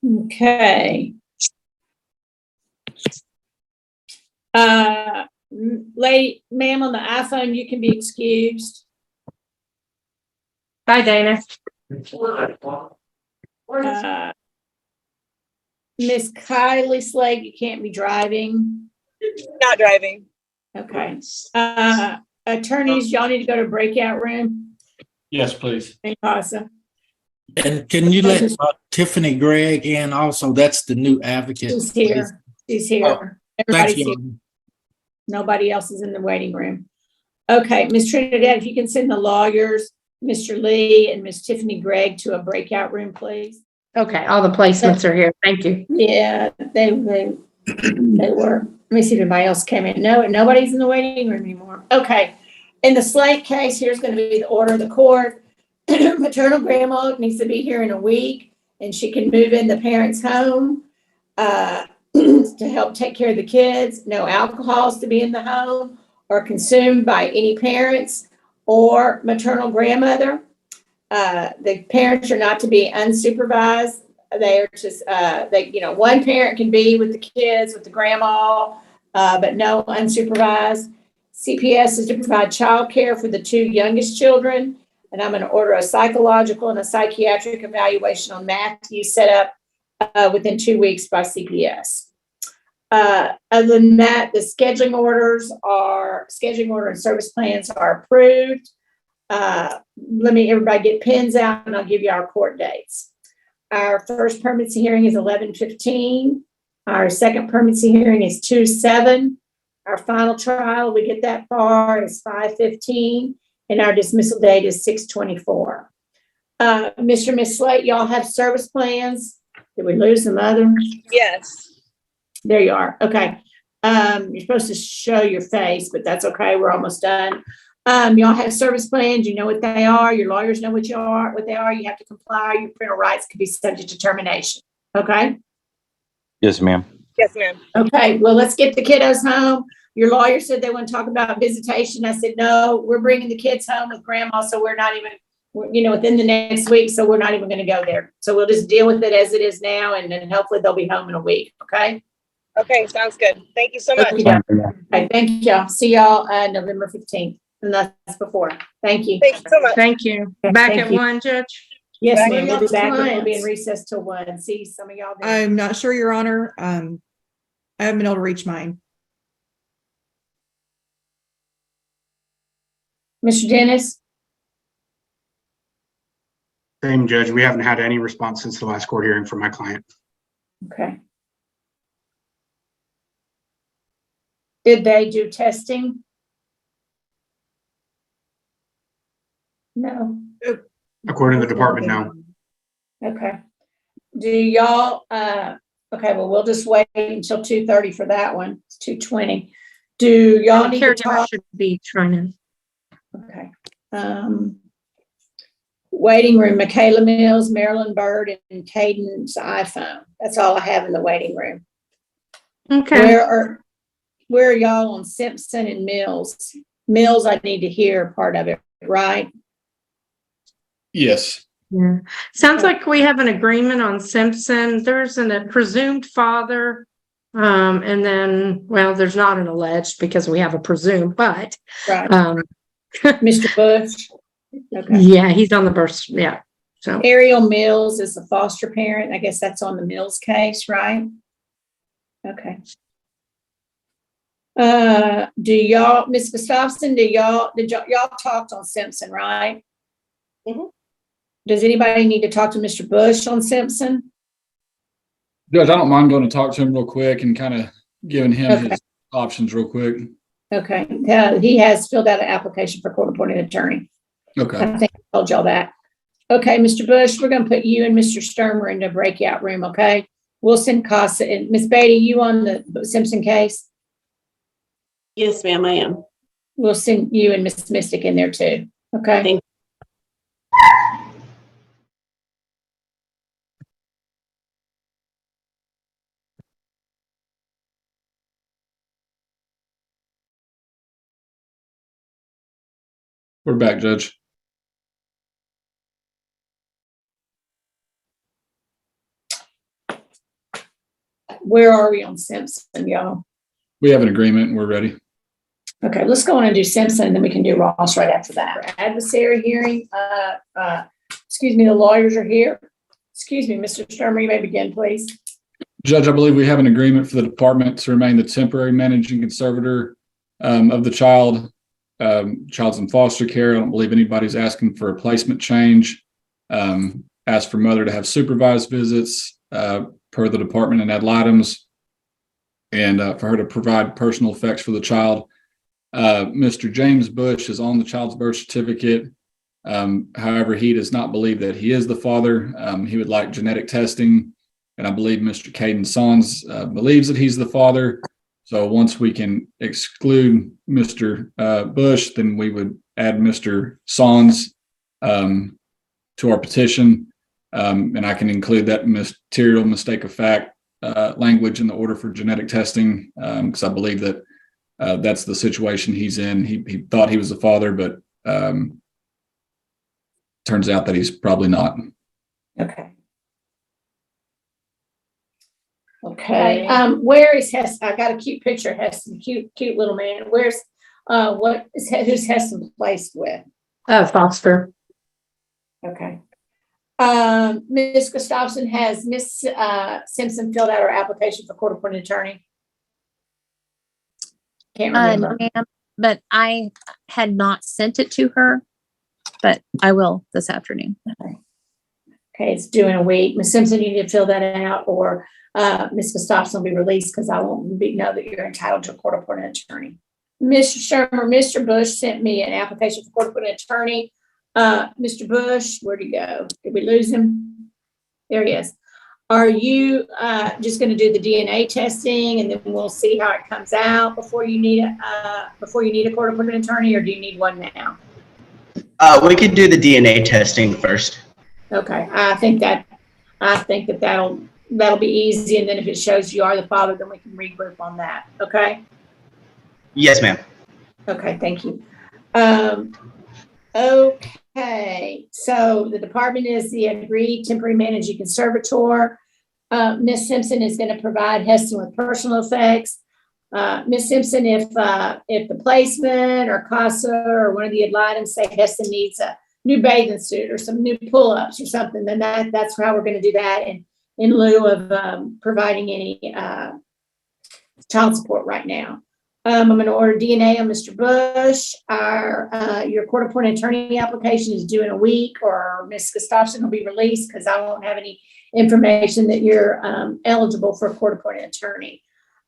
Okay. Lady, ma'am, on the iPhone, you can be excused. Bye, Dana. Miss Kylie Slate, you can't be driving. Not driving. Okay. Attorneys, y'all need to go to breakout room. Yes, please. Hey, Casa. And can you let Tiffany Gregg in also? That's the new advocate. She's here. She's here. Oh, Everybody's thank here. you. Nobody else is in the waiting room. Okay, Miss Trinidad, if you can send the lawyers, Mr. Lee and Miss Tiffany Gregg, to a breakout room, please. Okay, all the placements are here. Thank you. Yeah, they were. Let me see if anybody else came in. No, nobody's in the waiting room anymore. Okay. In the Slate case, here's going to be the order of the court. Maternal grandma needs to be here in a week, and she can move in the parents' home to help take care of the kids. No alcohol is to be in the home or consumed by any parents or maternal grandmother. The parents are not to be unsupervised. They are just, one parent can be with the kids, with the grandma, but no unsupervised. CPS is to provide childcare for the two youngest children. And I'm going to order a psychological and a psychiatric evaluation on Matthew set up within 2 weeks by CPS. Other than that, the scheduling order and service plans are approved. Let me everybody get pens out and I'll give you our court dates. Our first permanency hearing is 11/15. Our second permanency hearing is 2/7. Our final trial, we get that far, is 5/15. And our dismissal date is 6/24. Mr. and Miss Slate, y'all have service plans. Did we lose the mother? Yes. There you are. Okay. You're supposed to show your face, but that's okay. We're almost done. Y'all have service plans. You know what they are. Your lawyers know what they are. You have to comply. Your parental rights could be subject to termination. Okay. Yes, ma'am. Yes, ma'am. Okay. Well, let's get the kiddos home. Your lawyer said they want to talk about visitation. I said, no, we're bringing the kids home with grandma. So we're not even, within the next week. So we're not even going to go there. So we'll just deal with it as it is now. And then hopefully they'll be home in a week. Okay. Okay. Sounds good. Thank you so much. Okay, thank y'all. See y'all November 15th. And that's before. Thank you. Thank you so much. Thank you. Back Thank at you. 1, Judge? Yes, Bye. ma'am. We'll be back. We'll Clients. be in recess till 1. See some of y'all there. I'm not sure, Your Honor. I haven't been able to reach mine. Mr. Dennis? Same, Judge. We haven't had any response since the last court hearing from my client. Okay. Did they do testing? No. According to the department, no. Okay. Do y'all, okay, well, we'll just wait until 2:30 for that one. It's 2:20. Do y'all need to Caregiver talk? should be trying. Okay. Waiting room, Michaela Mills, Marilyn Bird, and Caden's iPhone. That's all I have in the waiting room. Okay. Where are y'all on Simpson and Mills? Mills, I need to hear part of it, right? Yes. Yeah. Sounds like we have an agreement on Simpson. There's a presumed father. And then, well, there's not an alleged because we have a presumed, but Right. Mr. Bush. Okay. yeah, he's on the birth. Yeah. So Ariel Mills is the foster parent. I guess that's on the Mills case, right? Okay. Do y'all, Ms. Gustafson, did y'all talked on Simpson, right? Mhm. Does anybody need to talk to Mr. Bush on Simpson? Judge, I don't mind going to talk to him real quick and kind of giving him his options real quick. Okay. He has filled out an application for court-appointed attorney. Okay. I think I told y'all that. Okay, Mr. Bush, we're going to put you and Mr. Sturmer in the breakout room, okay? We'll send Casa and Ms. Beatty, you on the Simpson case? Yes, ma'am, I am. We'll send you and Ms. Mystic in there too, okay? Thank We're back, Judge. where are we on Simpson, y'all? We have an agreement and we're ready. Okay, let's go on and do Simpson, and then we can do Ross right after that. Adversary hearing, excuse me, the lawyers are here. Excuse me, Mr. Sturmer, you may begin, please. Judge, I believe we have an agreement for the department to remain the temporary managing conservator of the child. Child's in foster care. I don't believe anybody's asking for a placement change. Asked for mother to have supervised visits per the department and ad litem, and for her to provide personal effects for the child. Mr. James Bush is on the child's birth certificate. However, he does not believe that he is the father. He would like genetic testing, and I believe Mr. Caden Sons believes that he's the father. So once we can exclude Mr. Bush, then we would add Mr. Sons to our petition, and I can include that material mistake of fact language in the order for genetic testing, because I believe that that's the situation he's in. He thought he was the father, but turns out that he's probably not. Okay. Okay, where is Heston? I got a cute picture of Heston, cute little man. Where's, who's Heston placed with? Foster. Okay. Ms. Gustafson, has Ms. Simpson filled out her application for court-appointed attorney? Can't remember. Ma'am, but I had not sent it to her, but I will this afternoon. Okay, it's due in a week. Ms. Simpson, you need to fill that out, or Ms. Gustafson will be released because I won't know that you're entitled to a court-appointed attorney. Mr. Shermer, Mr. Bush sent me an application for court-appointed attorney. Mr. Bush, where'd he go? Did we lose him? There he is. Are you just going to do the DNA testing and then we'll see how it comes out before you need a court-appointed attorney, or do you need one now? We could do the DNA testing first. Okay, I think that'll be easy, and then if it shows you are the father, then we can regroup on that. Okay. Yes, ma'am. Okay, thank you. Okay, so the department is the agreed temporary managing conservator. Ms. Simpson is going to provide Heston with personal effects. Ms. Simpson, if the placement or CASA or one of the items say Heston needs a new bathing suit or some new pull-ups or something, then that's how we're going to do that in lieu of providing any child support right now. I'm going to order DNA on Mr. Bush. Your court-appointed attorney application is due in a week, or Ms. Gustafson will be released because I won't have any information that you're eligible for a court-appointed attorney.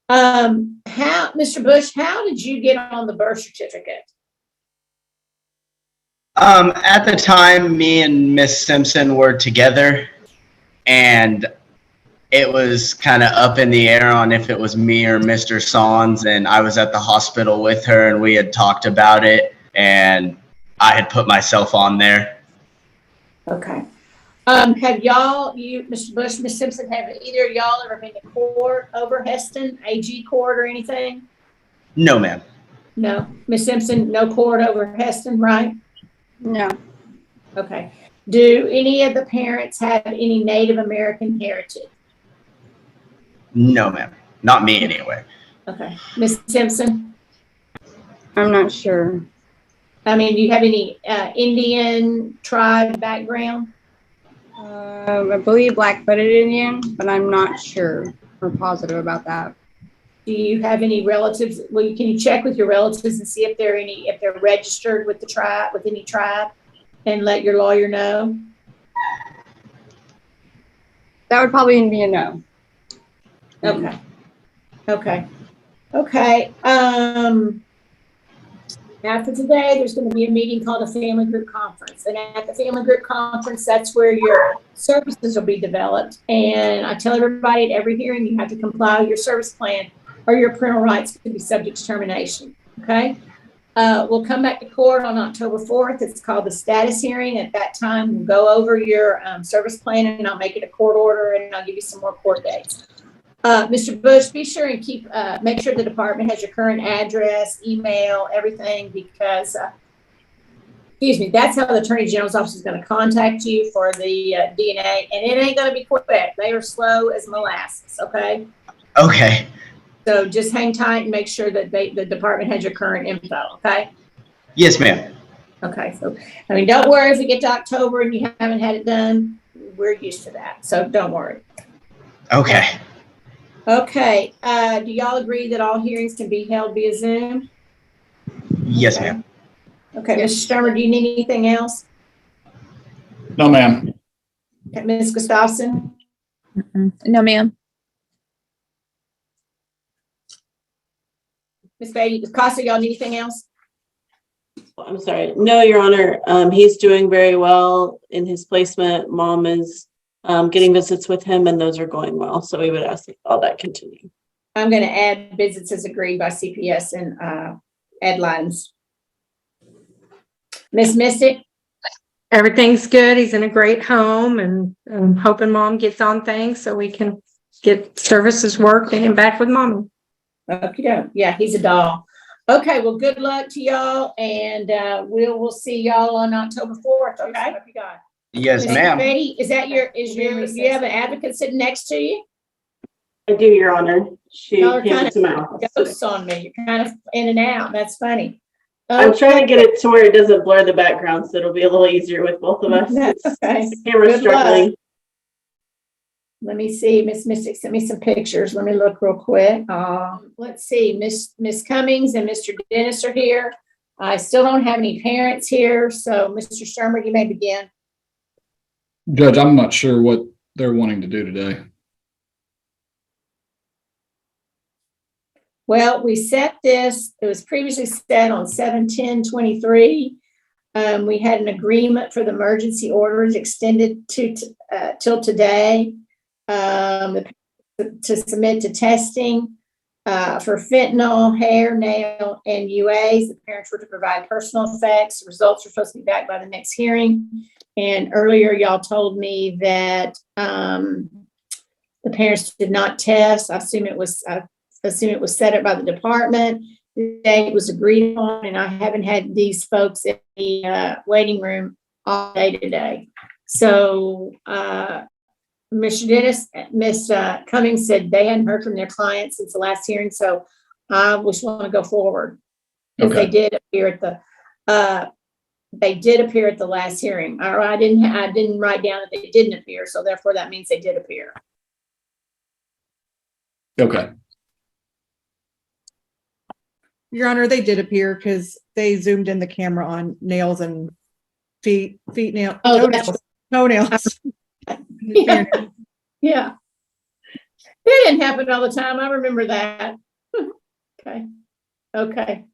Mr. Bush, how did you get on the birth certificate? At the time, me and Miss Simpson were together, and it was kind of up in the air on if it was me or Mr. Sons, and I was at the hospital with her, and we had talked about it, and I had put myself on there. Okay. Have y'all, Mr. Bush, Ms. Simpson, have either of y'all ever been to court over Heston, AG court or anything? No, ma'am. No. Ms. Simpson, no court over Heston, right? No. Okay. Do any of the parents have any Native American heritage? No, ma'am. Not me, anyway. Okay. Ms. Simpson? I'm not sure. I mean, do you have any Indian tribe background? I believe Black-footed Indian, but I'm not sure or positive about that. Do you have any relatives? Well, can you check with your relatives and see if they're registered with the tribe, with any tribe, and let your lawyer know? That would probably be a no. Okay. Okay. Okay. After today, there's going to be a meeting called a family group conference. And at the family group conference, that's where your services will be developed. And I tell everybody at every hearing, you have to comply with your service plan or your parental rights could be subject to termination. Okay. We'll come back to court on October 4th. It's called the status hearing. At that time, we'll go over your service plan and I'll make it a court order and I'll give you some more court dates. Mr. Bush, be sure and make sure the department has your current address, email, everything, because, excuse me, that's how the Attorney General's office is going to contact you for the DNA, and it ain't going to be quick. They are slow as molasses, okay? Okay. So just hang tight and make sure that the department has your current info, okay? Yes, ma'am. Okay, so, I mean, don't worry if we get to October and you haven't had it done. We're used to that, so don't worry. Okay. Okay, do y'all agree that all hearings can be held via Zoom? Yes, ma'am. Okay, Mr. Sturmer, do you need anything else? No, ma'am. Okay, Ms. Gustafson? No, ma'am. Ms. Beatty, Costa, y'all need anything else? I'm sorry. No, Your Honor. He's doing very well in his placement. Mom is getting visits with him, and those are going well. So we would ask that all that continue. I'm going to add visits as agreed by CPS and Ed Lines. Ms. Mystic? Everything's good. He's in a great home, and I'm hoping Mom gets on things so we can get services working and back with Mommy. Okay, yeah, he's a doll. Okay, well, good luck to y'all, and we'll see y'all on October 4th, okay? Yes, Ms. ma'am. Beatty, do you have an advocate sitting next to you? I do, Your Honor. She Y'all are came kind into my office. of ghosts on me. You're kind of in and out. That's funny. I'm trying to get it to where it doesn't blur the background, so it'll be a little easier with both of us. That's okay. The camera's Good luck. struggling. Let me see, Miss Mystic sent me some pictures. Let me look real quick. Let's see, Miss Cummings and Mr. Dennis are here. I still don't have any parents here, so Mr. Sturmer, you may begin. Judge, I'm not sure what they're wanting to do today. Well, we set this, it was previously set on 7/10/23. We had an agreement for the emergency orders extended to till today. To submit to testing for fentanyl, hair, nail, and UAs. The parents were to provide personal effects. The results are supposed to be back by the next hearing. And earlier, y'all told me that the parents did not test. I assume it was set up by the department. The date was agreed on, and I haven't had these folks in the waiting room all day today. So, Mr. Dennis, Ms. Cummings said they hadn't heard from their clients since the last hearing, so I just want to go forward. Because Okay. they did appear at the last hearing. Or I didn't write down that they didn't appear, so therefore that means they did appear. Okay. Your Honor, they did appear because they zoomed in the camera on nails and toenails. Yeah. Yeah. That didn't happen all the time. I remember that. Okay. Okay.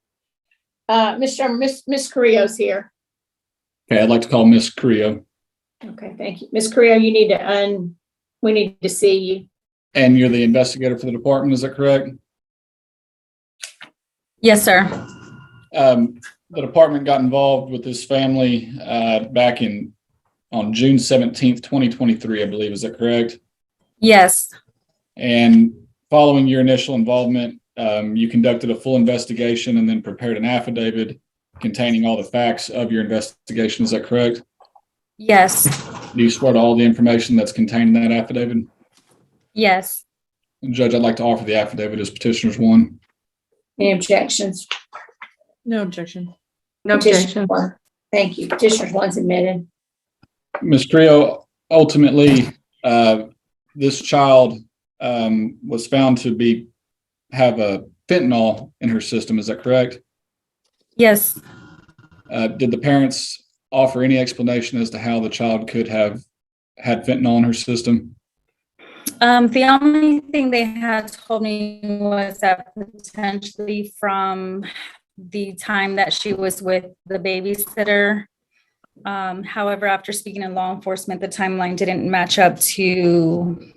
Miss Carrillo's here. Okay, I'd like to call Miss Creo. Okay, thank you. Miss Carrillo, you need to we need to see you. And you're the investigator for the department, is that correct? Yes, sir. The department got involved with this family back on June 17th, 2023, I believe. Is that correct? Yes. And following your initial involvement, you conducted a full investigation and then prepared an affidavit containing all the facts of your investigation. Is that correct? Yes. Do you swear to all the information that's contained in that affidavit? Yes. Judge, I'd like to offer the affidavit as petitioner's one. Any objections? No objection. No objection. One. Thank you. Petitioner's one's admitted. Ms. Creo, ultimately, this child was found to have a fentanyl in her system. Is that correct? Yes. Did the parents offer any explanation as to how the child could have had fentanyl in her system? The only thing they had told me was that potentially from the time that she was with the babysitter. However, after speaking to law enforcement, the timeline didn't match up to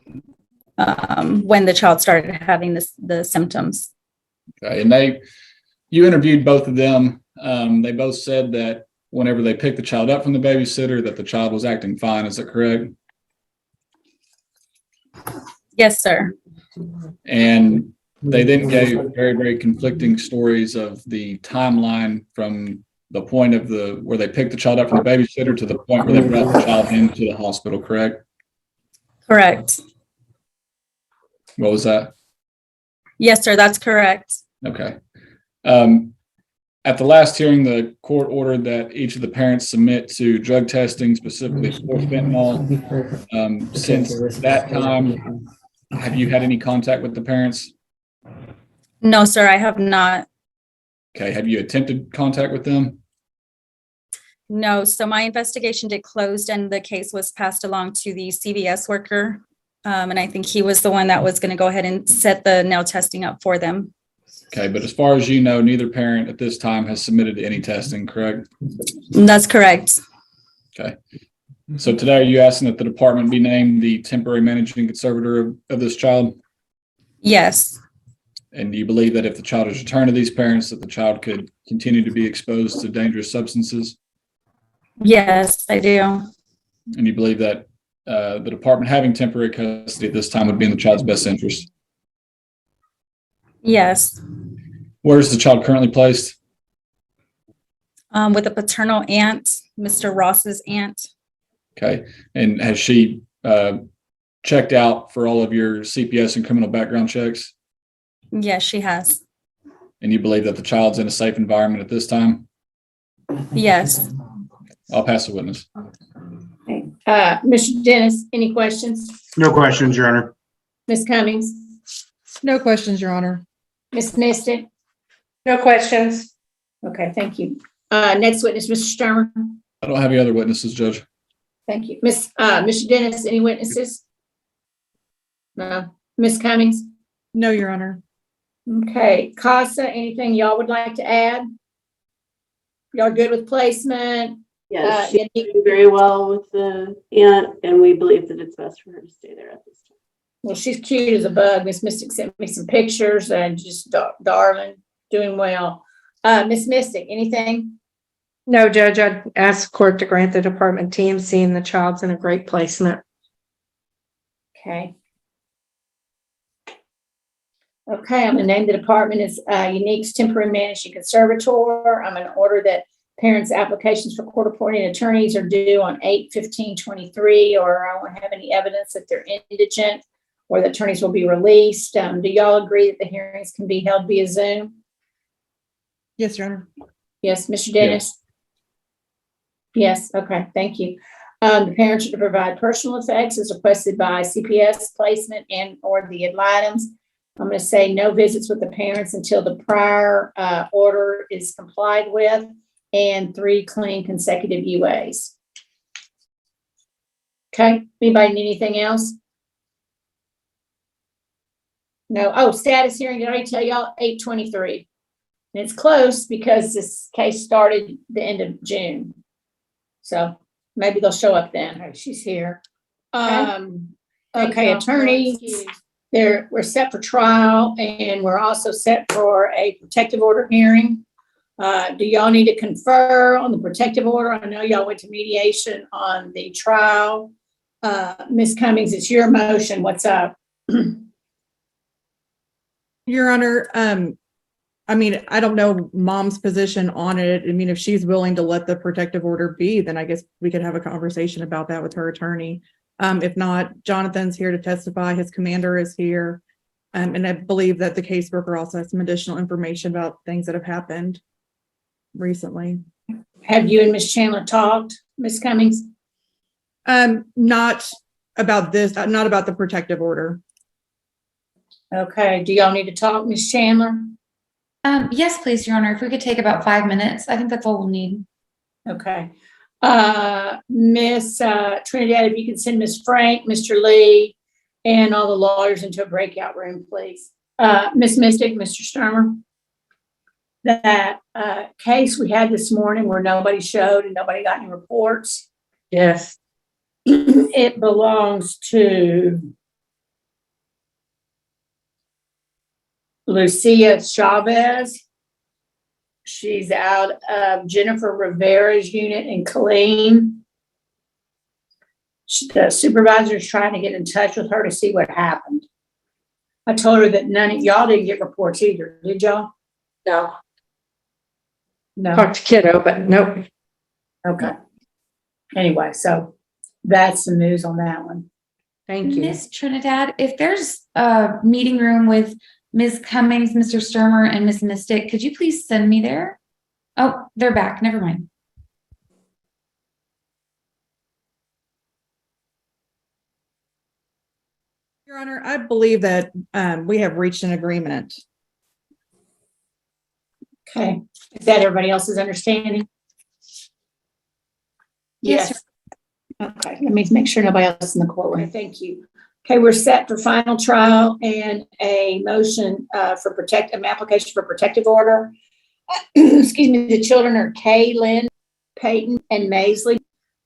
when the child started having the symptoms. Okay, and you interviewed both of them. They both said that whenever they picked the child up from the babysitter, that the child was acting fine. Is that correct? Yes, sir. And they then gave very, very conflicting stories of the timeline from the point of where they picked the child up from the babysitter to the point where they brought the child into the hospital, correct? Correct. What was that? Yes, sir, that's correct. Okay. At the last hearing, the court ordered that each of the parents submit to drug testing, specifically for fentanyl. Since that time, have you had any contact with the parents? No, sir, I have not. Okay. Have you attempted contact with them? No, so my investigation did closed and the case was passed along to the CVS worker. And I think he was the one that was going to go ahead and set the nail testing up for them. Okay. But as far as you know, neither parent at this time has submitted to any testing, correct? That's correct. Okay. So today, are you asking that the department be named the temporary managing conservator of this child? Yes. And do you believe that if the child is returned to these parents, that the child could continue to be exposed to dangerous substances? Yes, I do. And you believe that the department having temporary custody at this time would be in the child's best interest? Yes. Where is the child currently placed? With a paternal aunt, Mr. Ross's aunt. Okay. And has she checked out for all of your CPS and criminal background checks? Yes, she has. And you believe that the child's in a safe environment at this time? Yes. I'll pass the witness. Okay. Mr. Dennis, any questions? No questions, Your Honor. Ms. Cummings? No questions, Your Honor. Ms. Mystic? No questions. Okay, thank you. Next witness, Mr. Sturmer? I don't have any other witnesses, Judge. Thank you. Mr. Dennis, any witnesses? No. Ms. Cummings? No, Your Honor. Okay. CASA, anything y'all would like to add? Y'all good with placement? Yes, she's doing very well with the aunt, and we believe that it's best for her to stay there at this time. Well, she's cute as a bug. Miss Mystic sent me some pictures and just darling, doing well. Miss Mystic, anything? No, Judge, I'd ask the court to grant the department TMC and the child's in a great placement. Okay. Okay, I'm gonna name the department as Unique's Temporary Managing Conservator. I'm gonna order that parents' applications for court appointed attorneys are due on 8/15/23, or I won't have any evidence that they're indigent or the attorneys will be released. Do y'all agree that the hearings can be held via Zoom? Yes, Your Honor. Yes, Mr. Dennis? Yes, okay, thank you. The parents are to provide personal effects as requested by CPS placement and or the ad litem. I'm going to say no visits with the parents until the prior order is complied with, and 3 clean consecutive UAs. Okay, anybody need anything else? No. Oh, status hearing, did I already tell y'all? 8/23. And it's close because this case started the end of June. So maybe they'll show up then. Oh, she's here. Okay, attorneys, we're set for trial, and we're also set for a protective order hearing. Do y'all need to confer on the protective order? I know y'all went to mediation on the trial. Ms. Cummings, it's your motion. What's up? Your Honor, I mean, I don't know mom's position on it. I mean, if she's willing to let the protective order be, then I guess we could have a conversation about that with her attorney. If not, Jonathan's here to testify. His commander is here. And I believe that the caseworker also has some additional information about things that have happened recently. Have you and Ms. Chandler talked, Ms. Cummings? Not about this, not about the protective order. Okay, do y'all need to talk, Ms. Chandler? Yes, please, Your Honor. If we could take about 5 minutes, I think that's all we'll need. Okay. Miss Trinidad, if you could send Miss Frank, Mr. Lee, and all the lawyers into a breakout room, please. Miss Mystic, Mr. Sturmer, that case we had this morning where nobody showed and nobody got any reports. Yes. It belongs to Lucia Chavez. She's out of Jennifer Rivera's unit in Killeen. The supervisor is trying to get in touch with her to see what happened. I told her that none of y'all didn't get reports either, did y'all? No. No. Talked to kiddo, but nope. Okay. Anyway, so that's the news on that one. Thank you. Miss Trinidad, if there's a meeting room with Ms. Cummings, Mr. Sturmer, and Ms. Mystic, could you please send me there? Oh, they're back. Never mind. Your Honor, I believe that we have reached an agreement. Okay, is that everybody else's understanding? Yes. Okay, let me make sure nobody else in the courtroom. Thank you. Okay, we're set for final trial and a motion for an application for protective order. Excuse me, the children are Kaylin, Peyton, and Maisley.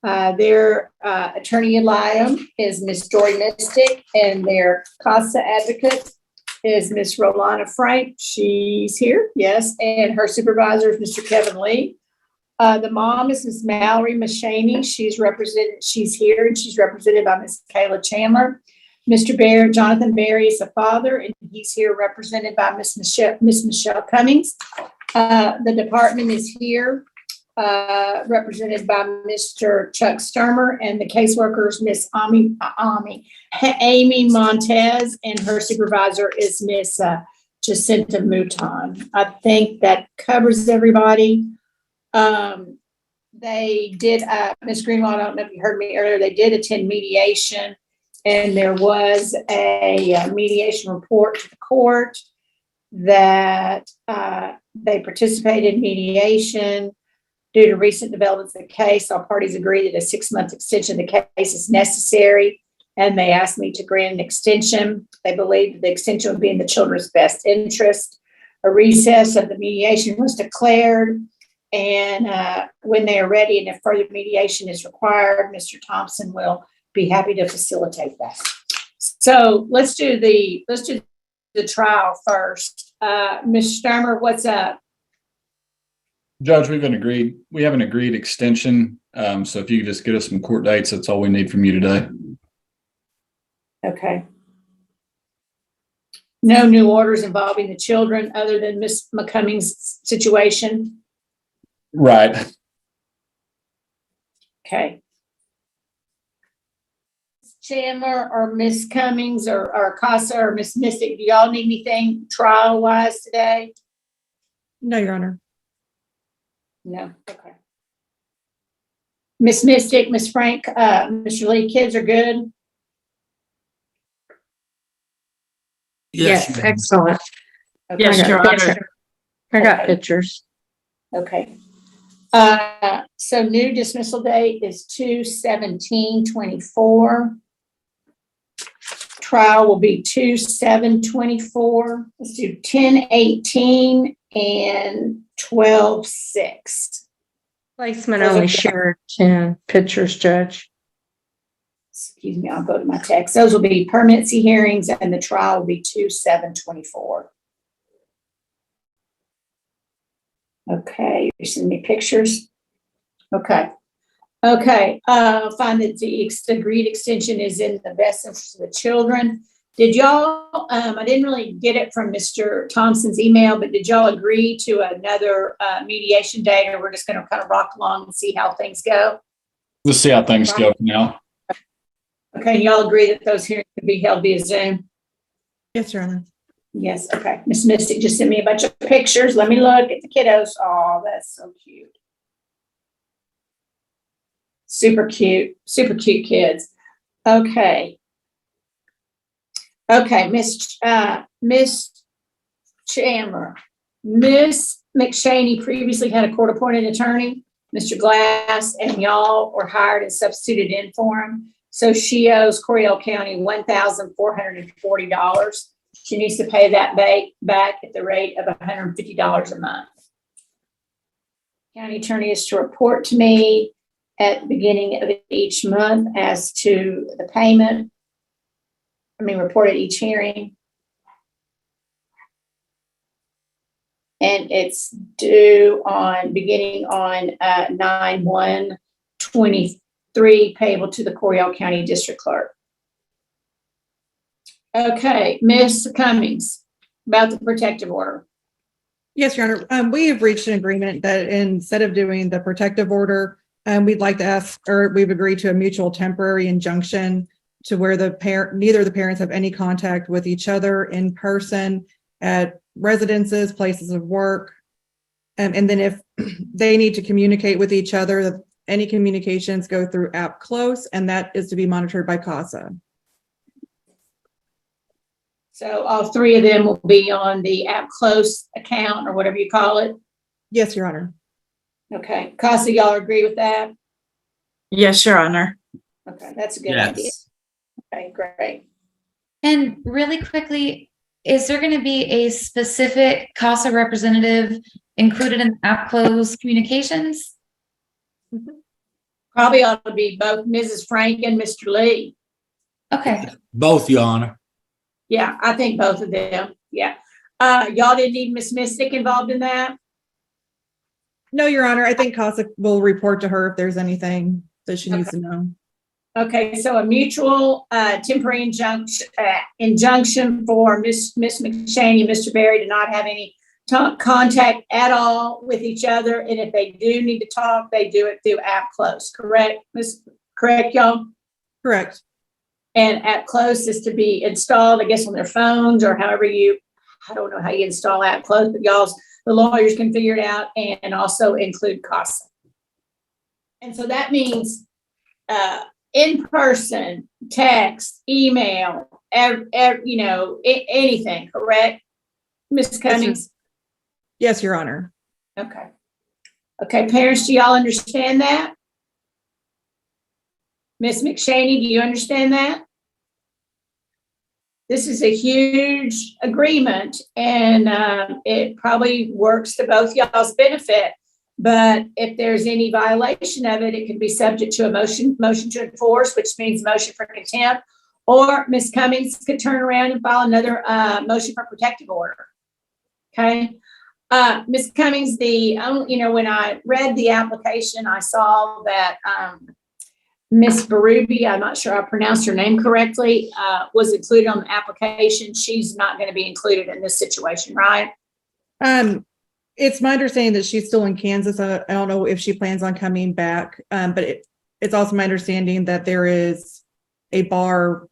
Their attorney ad litem is Miss Joy Mystic, and their CASA advocate is Miss Rolana Frank. She's here, yes, and her supervisor is Mr. Kevin Lee. The mom is Miss Mallory Mashaney. She's here, and she's represented by Miss Kayla Chandler. Mr. Jonathan Barry is the father, and he's here represented by Miss Michelle Cummings. The department is here, represented by Mr. Chuck Sturmer, and the caseworker is Miss Amy Montez, and her supervisor is Miss Jacinta Mouton. I think that covers everybody. They did, Ms. Greenwald, I don't know if you heard me earlier, they did attend mediation, and there was a mediation report to the court that they participated in mediation. Due to recent developments in the case, all parties agreed that a 6-month extension of the case is necessary, and they asked me to grant an extension. They believed that the extension would be in the children's best interest. A recess of the mediation was declared, and when they are ready and if further mediation is required, Mr. Thompson will be happy to facilitate that. So let's do the trial first. Ms. Sturmer, what's up? Judge, we have an agreed extension. So if you could just get us some court dates, that's all we need from you today. Okay. No new orders involving the children other than Miss McCumming's situation? Right. Okay. Chandler or Miss Cummings or Casa or Miss Mystic, do y'all need anything trial-wise today? No, Your Honor. No, okay. Miss Mystic, Miss Frank, Mr. Lee, kids are good? Yes, excellent. Okay. Yes, Your Honor. I got Okay. pictures. Okay. So new dismissal date is 2/17/24. Trial will be 2/7/24. Let's do 10/18 and 12/6. Placement only shared 10 pictures, Judge. Excuse me, I'll go to my text. Those will be permanency hearings, and the trial will be 2/7/24. Okay, you send me pictures? Okay. Okay, find that the agreed extension is in the best interest of the children. Did y'all, I didn't really get it from Mr. Thompson's email, but did y'all agree to another mediation date, or we're just gonna kind of rock along and see how things go? Let's see how things go for now. Okay, and y'all agree that those hearings can be held via Zoom? Yes, Your Honor. Yes, okay. Miss Mystic just sent me a bunch of pictures. Let me look at the kiddos. Oh, that's so cute. Super cute kids. Okay. Okay, Miss Chandler. Miss McShaney previously had a court-appointed attorney, Mr. Glass, and y'all were hired and substituted in for him. So she owes Coryell County $1,440. She needs to pay that back at the rate of $150 a month. County attorney is to report to me at the beginning of each month as to the payment. Report at each hearing. And it's due beginning on 9/1/23, payable to the Coryell County District Clerk. Okay, Ms. Cummings, about the protective order. Yes, Your Honor. We have reached an agreement that instead of doing the protective order, we'd like to ask, or we've agreed to a mutual temporary injunction to where neither of the parents have any contact with each other in person, at residences, places of work. And then if they need to communicate with each other, any communications go through app close, and that is to be monitored by CASA. So all three of them will be on the app close account or whatever you call it. Yes, Your Honor. Okay, Casa, y'all agree with that? Yes, Your Honor. Okay, that's a good idea. Yes. Okay, great. And really quickly, is there going to be a specific CASA representative included in app close communications? Probably ought to be both Mrs. Frank and Mr. Lee. Okay. Both, Your Honor. Yeah, I think both of them. Yeah. Y'all didn't need Miss Mystic involved in that? No, Your Honor. I think CASA will report to her if there's anything that she needs to know. Okay, so a mutual temporary injunction for Miss McShaney and Mr. Berry to not have any contact at all with each other, and if they do need to talk, they do it through app close. Correct, correct, y'all? Correct. And app close is to be installed, I guess, on their phones or however I don't know how you install app close, but the lawyers can figure it out, and also include CASA. And so that means in person, text, email, anything, correct? Ms. Cummings? Yes, Your Honor. Okay. Okay, parents, do y'all understand that? Ms. McShaney, do you understand that? This is a huge agreement, and it probably works to both y'all's benefit. But if there's any violation of it, it can be subject to a motion to enforce, which means motion for contempt, or Ms. Cummings could turn around and file another motion for protective order. Okay. Ms. Cummings, when I read the application, I saw that Ms. Berube, I'm not sure I pronounced her name correctly, was included on the application. She's not going to be included in this situation, right? It's my understanding that she's still in Kansas. I don't know if she plans on coming back, but it's also my understanding that there is a bar.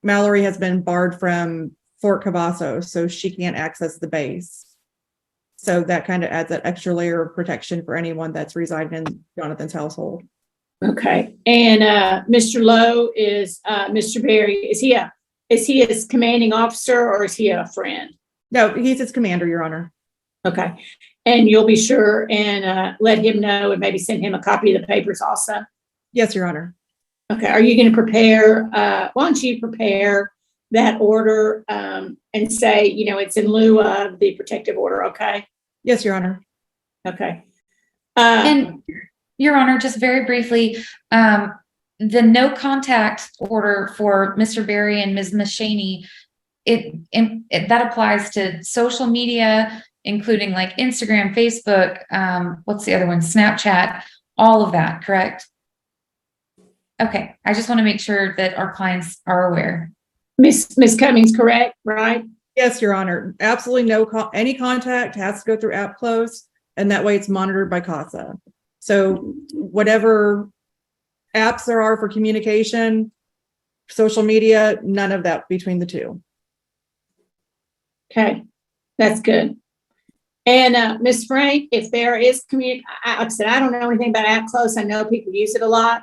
Mallory has been barred from Fort Cavazos, so she can't access the base. So that kind of adds that extra layer of protection for anyone that's residing in Jonathan's household. Okay. And Mr. Lowe is Mr. Berry. Is he his commanding officer, or is he a friend? No, he's his commander, Your Honor. Okay. And you'll be sure and let him know, and maybe send him a copy of the papers also? Yes, Your Honor. Okay. Are you going to prepare, why don't you prepare that order and say, it's in lieu of the protective order, okay? Yes, Your Honor. Okay. And Your Honor, just very briefly, the no contact order for Mr. Berry and Ms. McShaney, that applies to social media, including like Instagram, Facebook, what's the other one? Snapchat, all of that, correct? Okay, I just want to make sure that our clients are aware. Ms. Cummings, correct, right? Yes, Your Honor. Absolutely any contact has to go through app close, and that way it's monitored by CASA. So whatever apps there are for communication, social media, none of that between the two. Okay, that's good. And Ms. Frank, if there is like I said, I don't know anything about app close. I know people use it a lot,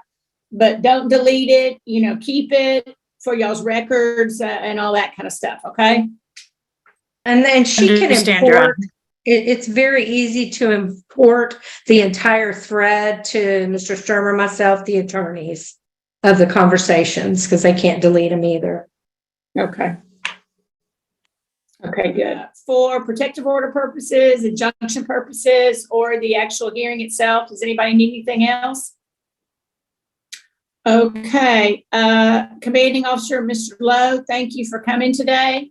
but don't delete it. Keep it for y'all's records and all that kind of stuff. Okay. And then she can Understand, Your import. Honor. It's very easy to import the entire thread to Mr. Sturmer, myself, the attorneys of the conversations, because they can't delete them either. Okay. Okay, good. For protective order purposes, injunction purposes, or the actual hearing itself, does anybody need anything else? Okay, commanding officer, Mr. Lowe, thank you for coming today.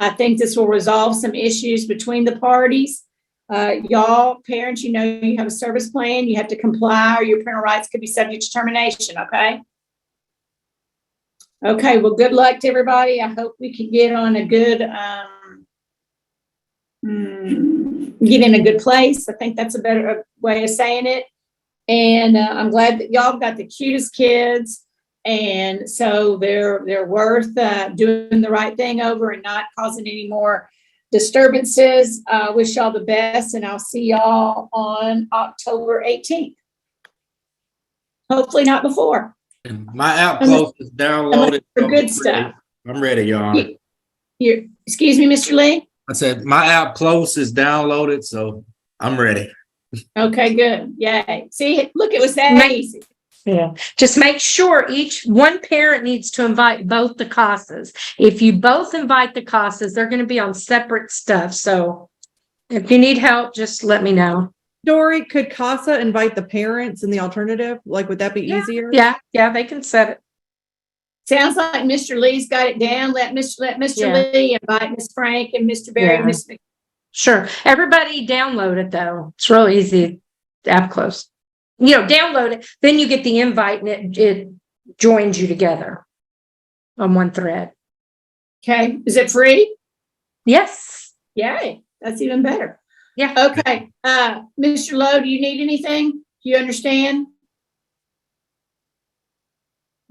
I think this will resolve some issues between the parties. Y'all, parents, you have a service plan, you have to comply, or your parental rights could be subject to termination, okay? Okay, well, good luck to everybody. I hope we can get on a good, get in a good place. I think that's a better way of saying it. And I'm glad that y'all got the cutest kids. And so they're worth doing the right thing over and not causing any more disturbances. Wish y'all the best, and I'll see y'all on October 18th. Hopefully not before. And my app close is downloaded. For good stuff. I'm ready, Your Honor. Excuse me, Mr. Lee? I said, my app close is downloaded, so I'm ready. Okay, good. Yay. See, look, it was that easy. Yeah, just make sure one parent needs to invite both the CASAs. If you both invite the CASAs, they're going to be on separate stuff. So if you need help, just let me know. Dory, could CASA invite the parents in the alternative? Like, would that be easier? Yeah, they can set it. Sounds like Mr. Lee's got it down. Let Mr. Lee invite Ms. Frank and Mr. Barry and Ms. Sure. Everybody download it though. It's real easy. App close. Download it. Then you get the invite and it joins you together on one thread. Okay. Is it free? Yes. Yay. That's even better. Yeah. Okay. Mr. Lowe, do you need anything? Do you understand?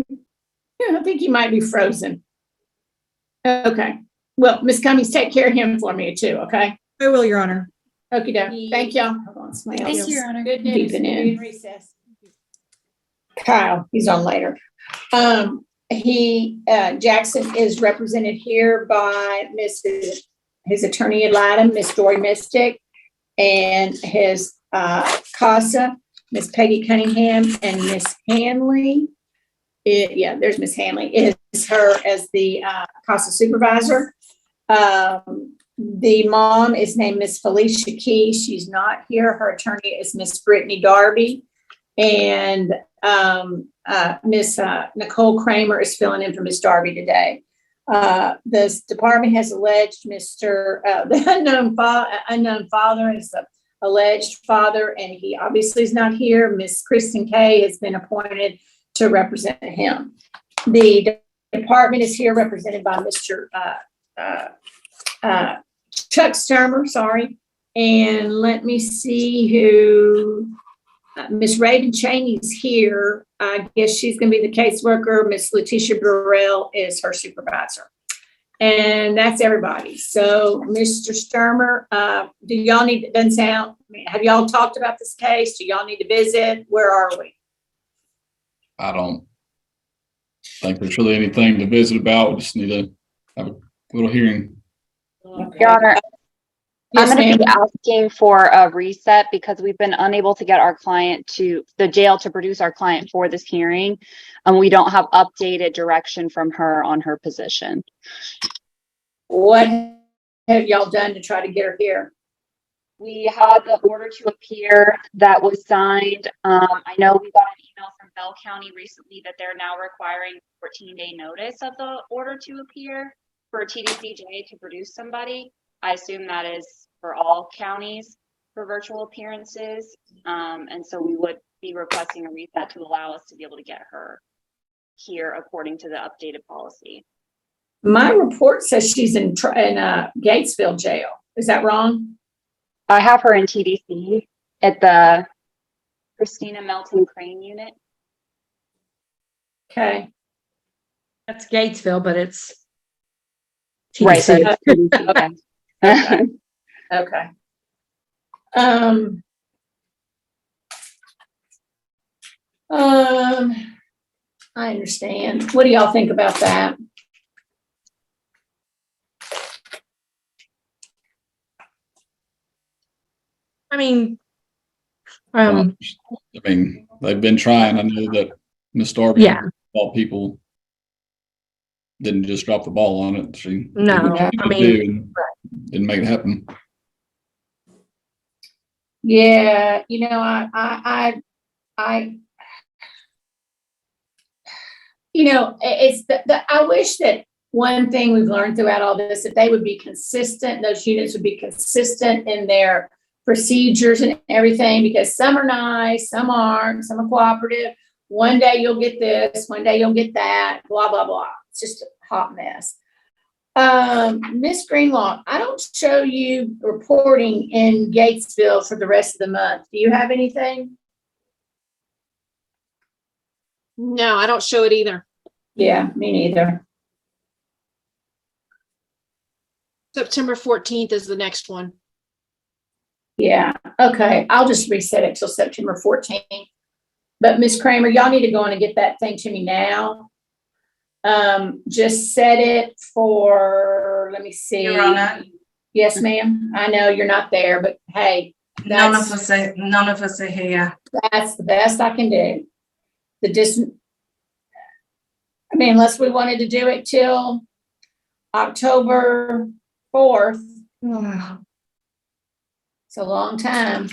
Yeah, I think he might be frozen. Okay. Well, Ms. Cummings, take care of him for me too, okay? I will, Your Honor. Okay, thank y'all. Hold on, somebody else. Thank you, Your Honor. Good news. In recess. Kyle, he's on later. Jackson is represented here by his attorney ad litem, Miss Dory Mystic, and his CASA, Miss Peggy Cunningham, and Miss Hanley. There's Miss Hanley. Is her as the CASA supervisor. The mom is named Miss Felicia Key. She's not here. Her attorney is Miss Brittany Darby. And Miss Nicole Kramer is filling in for Miss Darby today. This department has alleged the unknown father is the alleged father, and he obviously is not here. Miss Kristen Kay has been appointed to represent him. The department is here represented by Mr. Chuck Sturmer, sorry. And let me see who, Miss Raven Cheney's here. I guess she's going to be the caseworker. Miss Letitia Burrell is her supervisor. And that's everybody. So, Mr. Sturmer, do y'all need, have y'all talked about this case? Do y'all need to visit? Where are we? I don't think there's really anything to visit about. We just need to have a little hearing. Okay. Your Honor, Yes, I'm going to be ma'am. asking for a reset because we've been unable to get our client to the jail to produce our client for this hearing, and we don't have updated direction from her on her position. What have y'all done to try to get her here? We had the order to appear that was signed. I know we got an email from Bell County recently that they're now requiring 14-day notice of the order to appear for TDCJ to produce somebody. I assume that is for all counties for virtual appearances. And so we would be requesting a reset to allow us to be able to get her here according to the updated policy. My report says she's in Gatesville jail. Is that wrong? I have her in TDC at the Christina Melton Crane unit. Okay. That's Gatesville, but it's Right. So TDC. okay. Okay. Okay. I understand. What do y'all think about that? I mean, they've been trying. I know that Miss Darby, all people didn't just drop the ball on it. She didn't make it happen. Yeah, it's I wish that one thing we've learned throughout all this, that they would be consistent, those units would be consistent in their procedures and everything, because some are nice, some aren't, some are cooperative. One day you'll get this, one day you'll get that, blah, blah, blah. It's just a hot mess. Miss Greenlaw, I don't show you reporting in Gatesville for the rest of the month. Do you have anything? No, I don't show it either. Yeah, me neither. September 14th is the next one. Yeah, okay, I'll just reset it till September 14th. But Ms. Kramer, y'all need to go on and get that thing to me now. Just set it for, let me see. Your Honor. Yes, ma'am. I know you're not there, but hey, None of us are here. that's the best I can do. I mean, unless we wanted to do it till October 4th. It's a long time.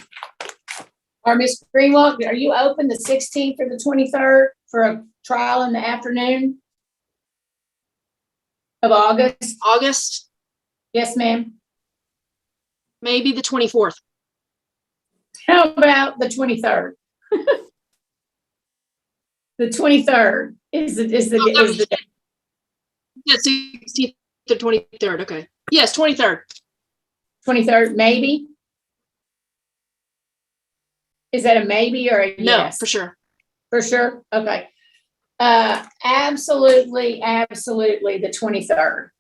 Or Ms. Greenwald, are you open the 16th or the 23rd for a trial in the afternoon of August? August, Yes, ma'am. maybe the 24th. How about the 23rd? The 23rd is the day. Yeah, 16th to 23rd. Okay. Yes, 23rd. 23rd, maybe? Is that a maybe or a No, yes? for sure. For sure? Okay. Absolutely, the 23rd.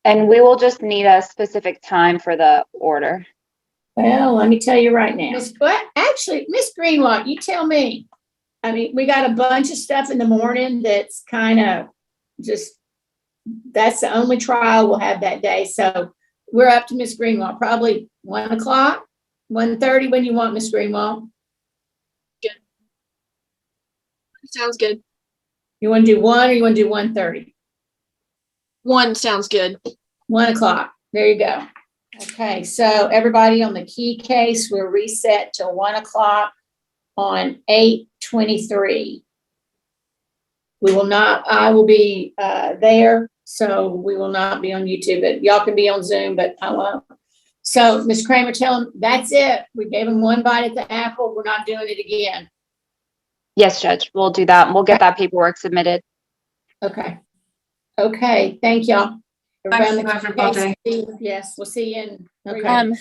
And we will just need a specific time for the order. Well, let me tell you right now. Actually, Miss Greenwald, you tell me. I mean, we got a bunch of stuff in the morning that's kind of just, that's the only trial we'll have that day. So we're up to Miss Greenwald, probably 1 o'clock, 1:30 when you want, Miss Greenwald. Good. Sounds good. You want to do 1 or you want to do 1:30? 1 sounds good. 1 o'clock. There you go. Okay, so everybody on the key case, we're reset to 1 o'clock on 8/23. We will not, I will be there, so we will not be on YouTube, but y'all can be on Zoom, but I won't. So Ms. Kramer, tell them that's it. We gave them one bite at the apple. We're not doing it again. Yes, Judge, we'll do that. We'll get that paperwork submitted. Okay. Okay, thank y'all. Thanks Around the to everybody. case, yes, we'll see you in. Okay.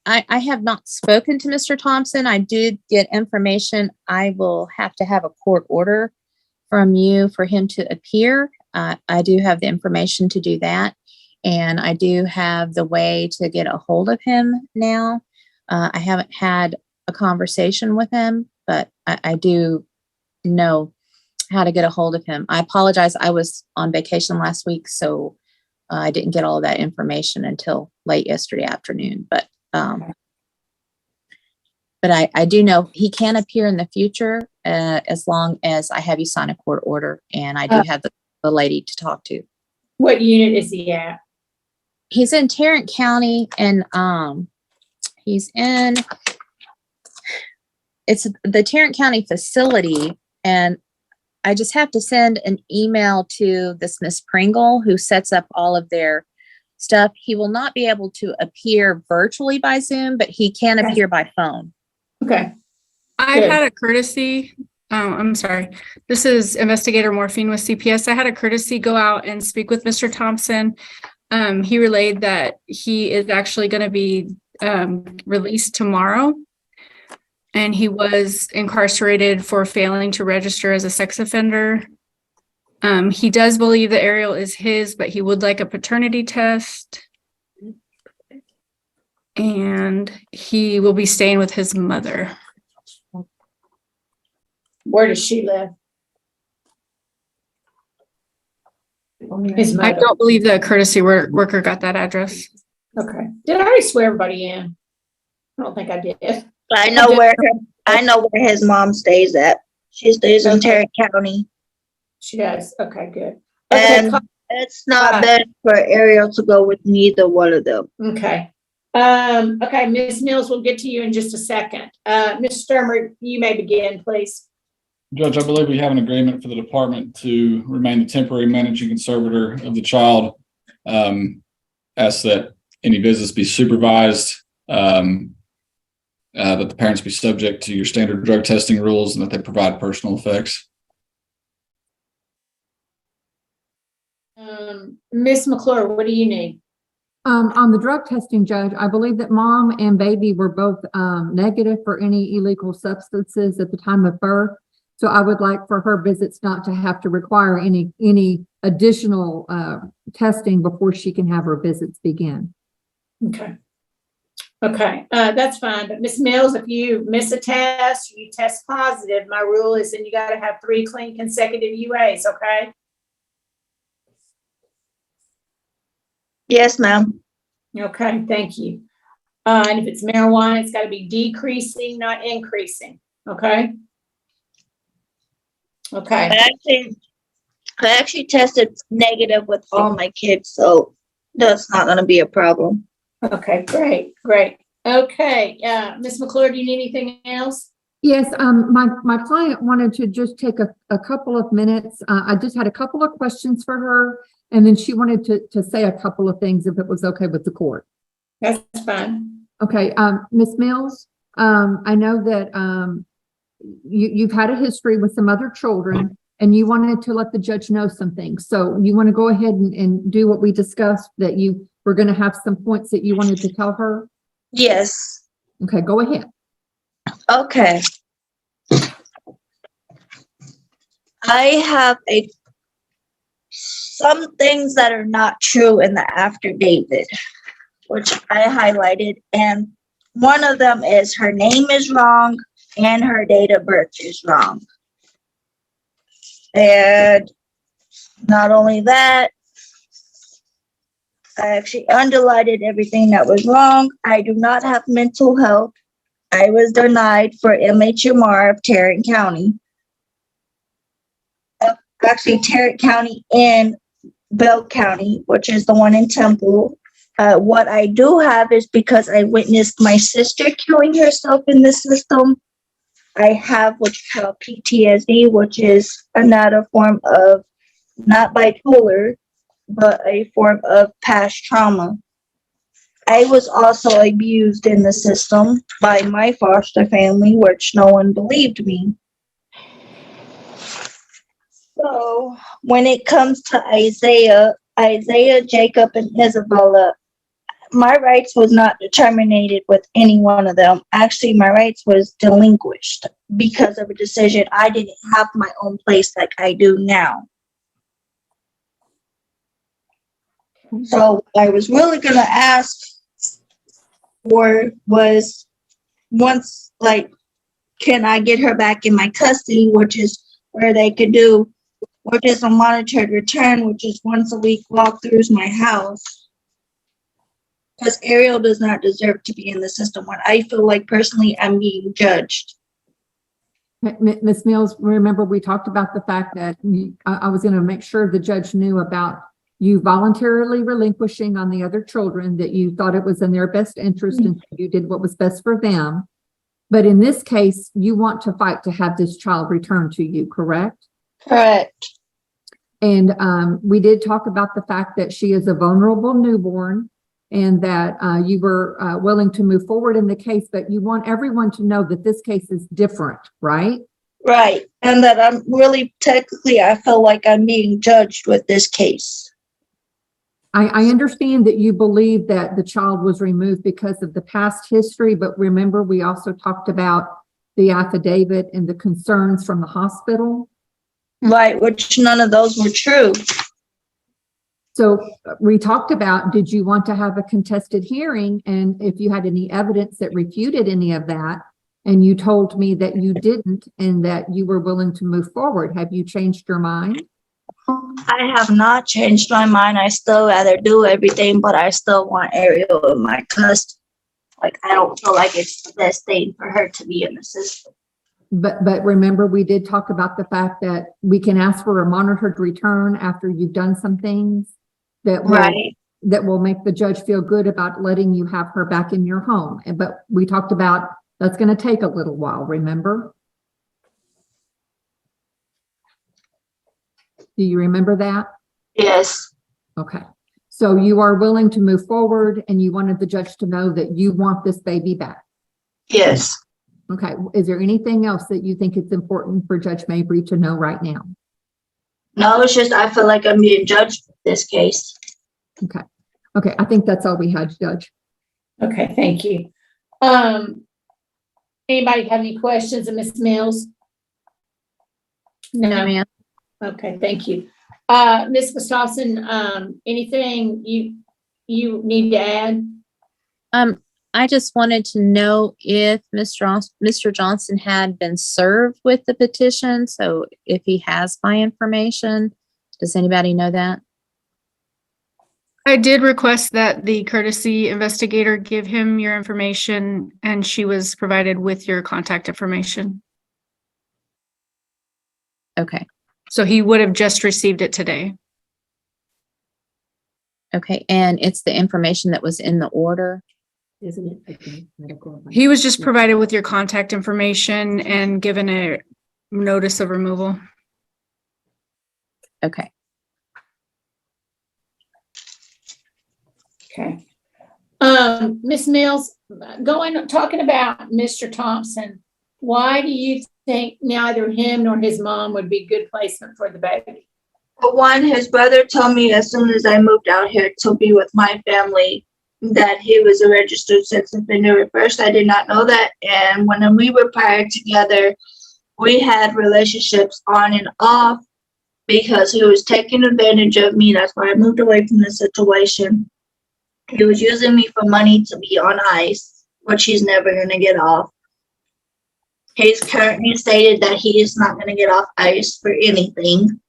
I have not spoken to Mr. Thompson. I did get information. I will have to have a court order from you for him to appear. I do have the information to do that. And I do have the way to get a hold of him now. I haven't had a conversation with him, but I do know how to get a hold of him. I apologize. I was on vacation last week, so I didn't get all of that information until late yesterday afternoon. But I do know he can appear in the future as long as I have you sign a court order, and I do have the lady to talk to. What unit is he at? He's in Tarrant County, and he's in, it's the Tarrant County facility, and I just have to send an email to this Miss Pringle who sets up all of their stuff. He will not be able to appear virtually by Zoom, but he can appear by phone. Okay. I had a courtesy. I'm sorry. This is Investigator Morphine with CPS. I had a courtesy go out and speak with Mr. Thompson. He relayed that he is actually going to be released tomorrow. And he was incarcerated for failing to register as a sex offender. He does believe the aerial is his, but he would like a paternity test. And he will be staying with his mother. Where does she live? His mother. I don't believe the courtesy worker got that address. Okay. Did I already swear everybody in? I don't think I did. I know where his mom stays at. She stays in Tarrant County. She does. Okay, good. And it's not bad for Ariel to go with neither one of them. Okay. Okay, Ms. Mills, we'll get to you in just a second. Ms. Sturmer, you may begin, please. Judge, I believe we have an agreement for the department to remain the temporary managing conservator of the child. Ask that any visits be supervised, that the parents be subject to your standard drug testing rules, and that they provide personal effects. Ms. McClure, what do you need? On the drug testing, Judge, I believe that mom and baby were both negative for any illegal substances at the time of birth. So I would like for her visits not to have to require any additional testing before she can have her visits begin. Okay. Okay, that's fine. But Ms. Mills, if you miss a test, you test positive, my rule is then you got to have 3 clean consecutive UAs, okay? Yes, ma'am. Okay, thank you. And if it's marijuana, it's got to be decreasing, not increasing, okay? Okay. I actually tested negative with all my kids, so that's not going to be a problem. Okay, great, great. Okay, Ms. McClure, do you need anything else? Yes, my client wanted to just take a couple of minutes. I just had a couple of questions for her, and then she wanted to say a couple of things if it was okay with the court. That's fine. Okay, Ms. Mills, I know that you've had a history with some other children, and you wanted to let the judge know some things. So you want to go ahead and do what we discussed, that you were going to have some points that you wanted to tell her? Yes. Okay, go ahead. Okay. I have some things that are not true in the affidavit, which I highlighted, and one of them is her name is wrong and her date of birth is wrong. And not only that, I actually underlined everything that was wrong. I do not have mental health. I was denied for MHMR of Tarrant County. Actually, Tarrant County and Bell County, which is the one in Temple. What I do have is because I witnessed my sister killing herself in the system. I have what's called PTSD, which is another form of not bipolar, but a form of past trauma. I was also abused in the system by my foster family, which no one believed me. So when it comes to Isaiah, Jacob, and Isabella, my rights was not terminated with any one of them. Actually, my rights was delinquished because of a decision. I didn't have my own place like I do now. So I was really going to ask for was once, like, can I get her back in my custody, which is where they could do, which is a monitored return, which is once a week walkthroughs my house. Because Ariel does not deserve to be in the system when I feel like personally I'm being judged. Ms. Mills, remember we talked about the fact that I was going to make sure the judge knew about you voluntarily relinquishing on the other children, that you thought it was in their best interest and you did what was best for them. But in this case, you want to fight to have this child returned to you, correct? Correct. And we did talk about the fact that she is a vulnerable newborn and that you were willing to move forward in the case, but you want everyone to know that this case is different, right? Right. And that I'm really technically, I feel like I'm being judged with this case. I understand that you believe that the child was removed because of the past history, but remember, we also talked about the affidavit and the concerns from the hospital. Right, which none of those were true. So we talked about, did you want to have a contested hearing? And if you had any evidence that refuted any of that, and you told me that you didn't and that you were willing to move forward, have you changed your mind? I have not changed my mind. I still rather do everything, but I still want Ariel in my custody. Like, I don't feel like it's the best thing for her to be in the system. But remember, we did talk about the fact that we can ask for a monitored return after you've done some things that will make the judge feel good about letting you have her back in your home. But we talked about that's going to take a little while, remember? Do you remember that? Yes. Okay. So you are willing to move forward and you wanted the judge to know that you want this baby back? Yes. Okay. Is there anything else that you think it's important for Judge Mabray to know right now? No, it's just I feel like I'm being judged with this case. Okay. Okay. I think that's all we had, Judge. Okay, thank you. Anybody have any questions of Ms. Mills? No, ma'am. okay, thank you. Ms. Gustafson, anything you need to add? I just wanted to know if Mr. Johnson had been served with the petition. So if he has my information, does anybody know that? I did request that the courtesy investigator give him your information, and she was provided with your contact information. Okay. So he would have just received it today. Okay. And it's the information that was in the order. Isn't it? Medical. He was just provided with your contact information and given a notice of removal. Okay. Okay. Ms. Mills, talking about Mr. Thompson, why do you think neither him nor his mom would be good placement for the baby? For one, his brother told me as soon as I moved out here to be with my family that he was a registered sex offender. At first, I did not know that. And when we were prior together, we had relationships on and off because he was taking advantage of me. That's why I moved away from the situation. He was using me for money to be on ice, which he's never going to get off. He's currently stated that he is not going to get off ice for anything.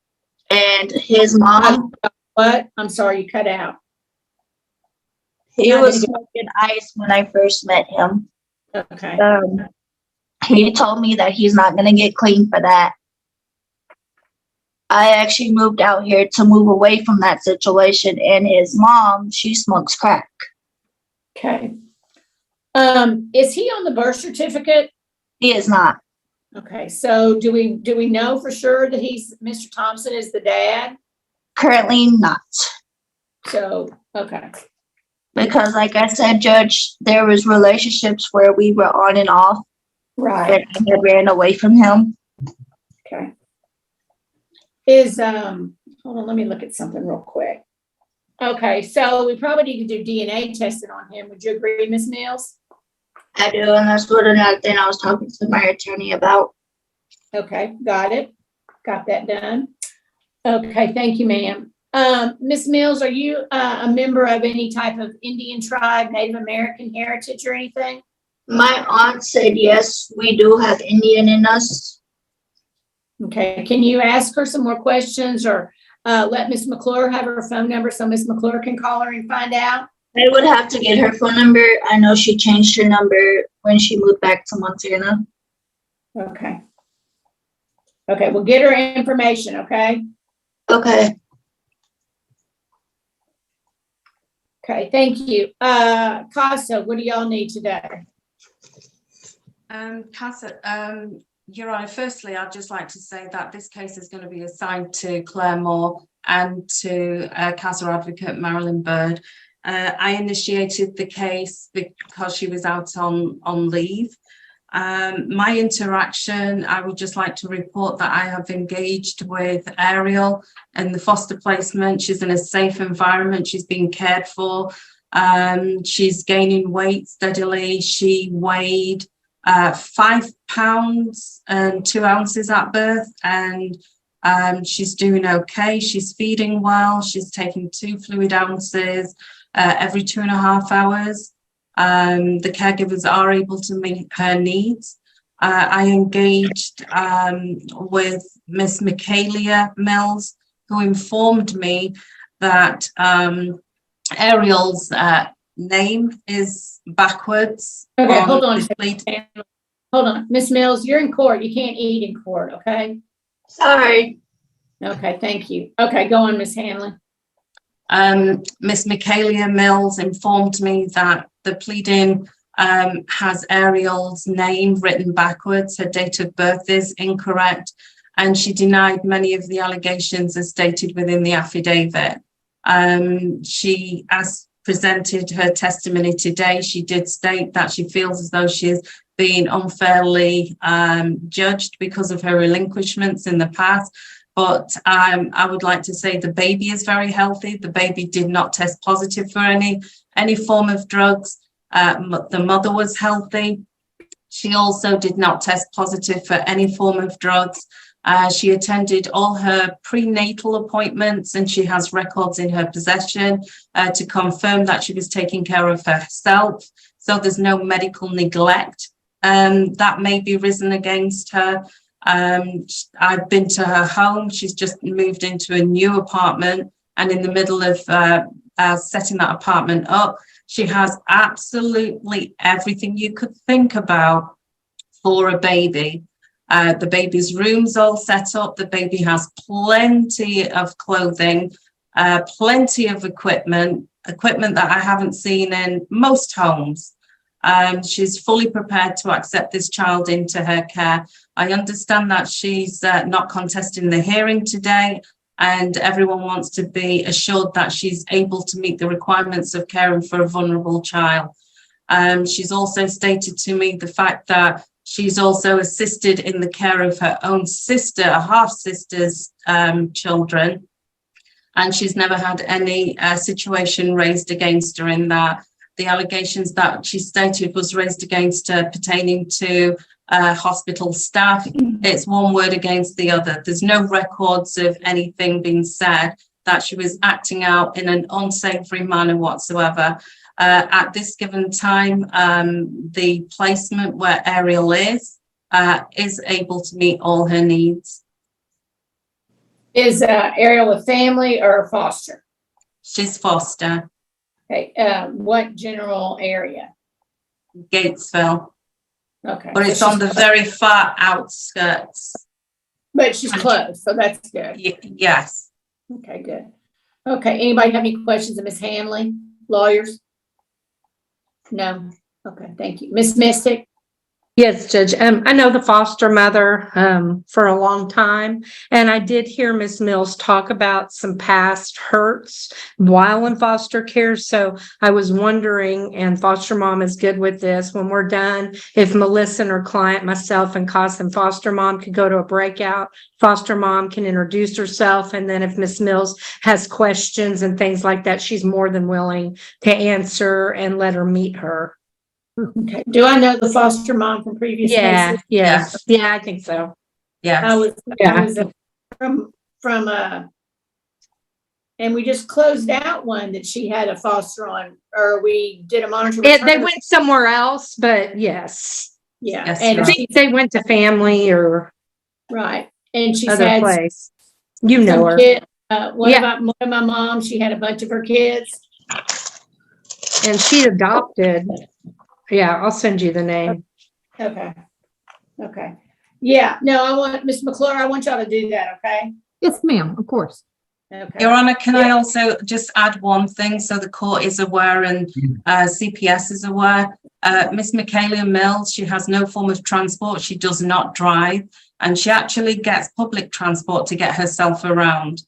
And his mom... What? I'm sorry, you cut out. He was smoking ice when I first met him. Okay. He told me that he's not going to get clean for that. I actually moved out here to move away from that situation, and his mom, she smokes crack. Okay. Is he on the birth certificate? He is not. Okay, so do we know for sure that Mr. Thompson is the dad? Currently not. So, okay. Because like I said, Judge, there was relationships where we were on and off. Right. And I ran away from him. Okay. Hold on, let me look at something real quick. Okay, so we probably need to do DNA testing on him. Would you agree, Ms. Mills? I do, and that's what another thing I was talking to my attorney about. Okay, got it. Got that done. Okay, thank you, ma'am. Ms. Mills, are you a member of any type of Indian tribe, Native American heritage or anything? My aunt said, yes, we do have Indian in us. Okay, can you ask her some more questions or let Ms. McClure have her phone number so Ms. McClure can call her and find out? I would have to get her phone number. I know she changed her number when she moved back to Montana. Okay. Okay, we'll get her information, okay? Okay. Okay, thank you. Casa, what do y'all need today? Casa, Your Honor, firstly, I'd just like to say that this case is going to be assigned to Claire Moore and to Casa Advocate Marilyn Bird. I initiated the case because she was out on leave. My interaction, I would just like to report that I have engaged with Ariel in the foster placement. She's in a safe environment. She's being cared for. She's gaining weight steadily. She weighed 5 pounds and 2 ounces at birth, and she's doing okay. She's feeding well. She's taking 2 fluid ounces every 2.5 hours. The caregivers are able to meet her needs. I engaged with Miss Michaelia Mills, who informed me that Ariel's name is backwards. Okay, hold on. Hold on. Miss Mills, you're in court. You can't eat in court, okay? Sorry. Okay, thank you. Okay, go on, Miss Hanley. Miss Michaelia Mills informed me that the pleading has Ariel's name written backwards. Her date of birth is incorrect, and she denied many of the allegations as stated within the affidavit. She, as presented her testimony today, she did state that she feels as though she is being unfairly judged because of her relinquishments in the past. But I would like to say the baby is very healthy. The baby did not test positive for any form of drugs. The mother was healthy. She also did not test positive for any form of drugs. She attended all her prenatal appointments, and she has records in her possession to confirm that she was taking care of herself. So there's no medical neglect that may be risen against her. I've been to her home. She's just moved into a new apartment, and in the middle of setting that apartment up, she has absolutely everything you could think about for a baby. The baby's room's all set up. The baby has plenty of clothing, plenty of equipment that I haven't seen in most homes. She's fully prepared to accept this child into her care. I understand that she's not contesting the hearing today, and everyone wants to be assured that she's able to meet the requirements of caring for a vulnerable child. She's also stated to me the fact that she's also assisted in the care of her own sister, a half-sister's children, and she's never had any situation raised against her in that. The allegations that she stated was raised against her pertaining to hospital staff. It's one word against the other. There's no records of anything being said that she was acting out in an unsavory manner whatsoever. At this given time, the placement where Ariel is able to meet all her needs. Is Ariel a family or a foster? She's foster. Okay, what general area? Gatesville. Okay. But it's on the very far outskirts. But she's close, so that's good. Yes. Okay, good. Okay, anybody have any questions of Ms. Hanley? Lawyers? No? Okay, thank you. Ms. Mystic? Yes, Judge. I know the foster mother for a long time, and I did hear Ms. Mills talk about some past hurts while in foster care. So I was wondering, and foster mom is good with this, when we're done, if Melissa and her client, myself and Costin foster mom could go to a breakout, foster mom can introduce herself, and then if Ms. Mills has questions and things like that, she's more than willing to answer and let her meet her. Okay. Do I know the foster mom from previous cases? Yeah, I think so. Yeah. I was from and we just closed out one that she had a foster on, or we did a monitor. They went somewhere else, but yes. Yeah. Yes, And I think they went to family or right. And she's other had place. You know some her. kid, one of my mom, she had a bunch of her kids. And she adopted. Yeah, I'll send you the name. Okay. Okay. Yeah, no, I want, Ms. McClure, I want y'all to do that, okay? Yes, ma'am, of course. Okay. Your Honor, can I also just add one thing so the court is aware and CPS is aware? Miss Michaela Mills, she has no form of transport. She does not drive, and she actually gets public transport to get herself around.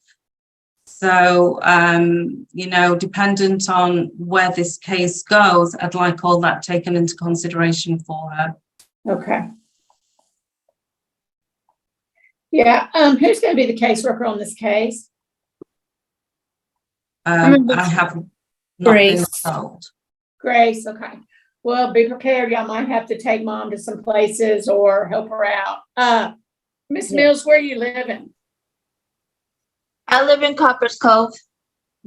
So, you know, dependent on where this case goes, I'd like all that taken into consideration for her. Okay. Yeah, who's going to be the caseworker on this case? I have not been told. Grace, okay. Well, be prepared. Y'all might have to take mom to some places or help her out. Miss Mills, where are you living? I live in Copper's Cove.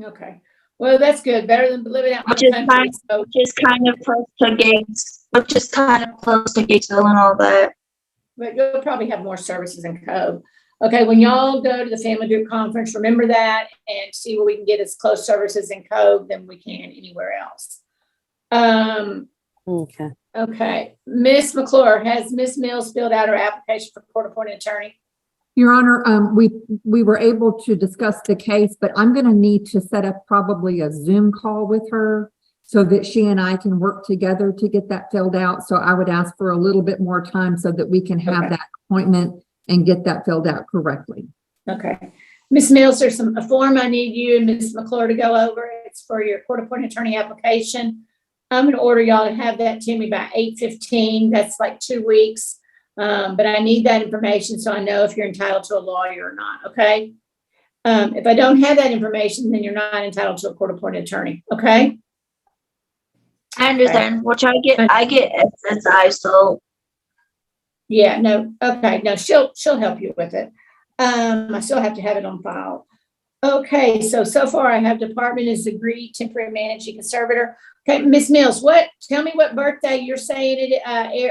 Okay. Well, that's good. Better than living out in Which the is country. which is kind of close to Gates, which is kind of close to Gatesville and all that. But you'll probably have more services in Cove. Okay, when y'all go to the family group conference, remember that and see where we can get as close services in Cove than we can anywhere else. Okay. Okay. Miss McClure, has Miss Mills filled out her application for court-appointed attorney? Your Honor, we were able to discuss the case, but I'm going to need to set up probably a Zoom call with her so that she and I can work together to get that filled out. So I would ask for a little bit more time so that we can have that appointment and get that filled out correctly. Okay. Miss Mills, there's a form I need you and Miss McClure to go over. It's for your court-appointed attorney application. I'm going to order y'all to have that to me by 8:15. That's like 2 weeks. But I need that information so I know if you're entitled to a lawyer or not, okay? If I don't have that information, then you're not entitled to a court-appointed attorney, okay? I understand, which I get SSI, so. Yeah, no, okay, no, she'll help you with it. I still have to have it on file. Okay, so far I have department is agreed, temporary managing conservator. Okay, Ms. Mills, tell me what birthday you're saying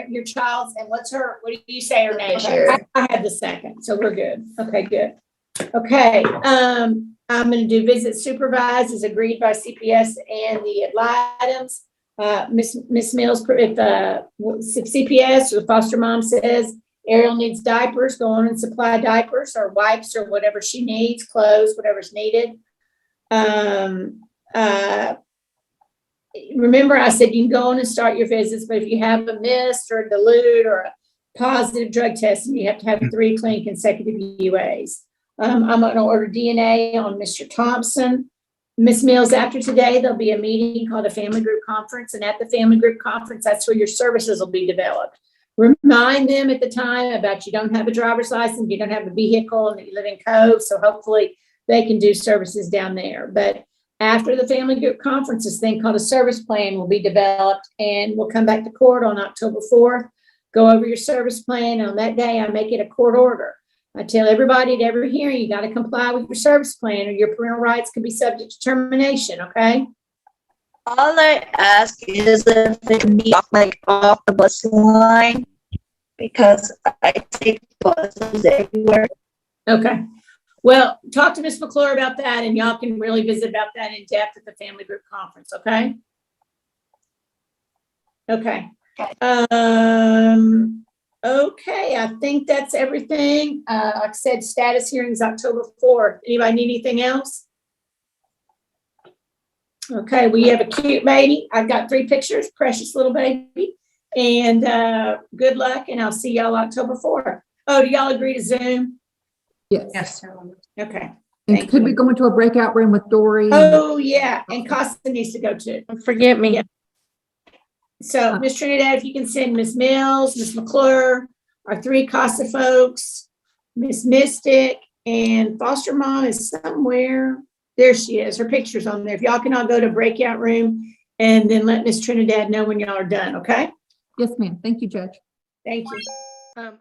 your child's, and what do you say her name? I have the second, so we're good. Okay, good. Okay, I'm gonna do visit supervise is agreed by CPS and the items. Ms. Mills, if CPS or the foster mom says Ariel needs diapers, go on and supply diapers or wipes or whatever she needs, clothes, whatever's needed. Remember I said you can go on and start your visits, but if you have a missed or a dilute or a positive drug test, you have to have 3 clean consecutive UAs. I'm going to order DNA on Mr. Thompson. Ms. Mills, after today, there'll be a meeting called a family group conference, and at the family group conference, that's where your services will be developed. Remind them at the time about you don't have a driver's license, you don't have a vehicle, and that you live in Cove, so hopefully they can do services down there. But after the family group conference, this thing called a service plan will be developed, and we'll come back to court on October 4th, go over your service plan. On that day, I make it a court order. I tell everybody at every hearing, you got to comply with your service plan or your parental rights can be subject to termination, okay? All I ask is if it can be off the bus line, because I take buses everywhere. Okay. Well, talk to Ms. McClure about that, and y'all can really visit about that in depth at the family group conference, okay? Okay. Okay, I think that's everything. Like I said, status hearings October 4th. Anybody need anything else? Okay, we have a cute baby. I've got 3 pictures, precious little baby. And good luck, and I'll see y'all October 4th. Oh, do y'all agree to Zoom? Yes. Yes. Okay. And could we go into a breakout room with Dory? Oh, yeah, and Costa needs to go too. Forget me. Yeah. So, Ms. Trinidad, if you can send Ms. Mills, Ms. McClure, our 3 Costa folks, Ms. Mystic, and foster mom is somewhere. There she is. Her picture's on there. If y'all can all go to breakout room and then let Ms. Trinidad know when y'all are done, okay? Yes, ma'am. Thank you, Judge. Thank you.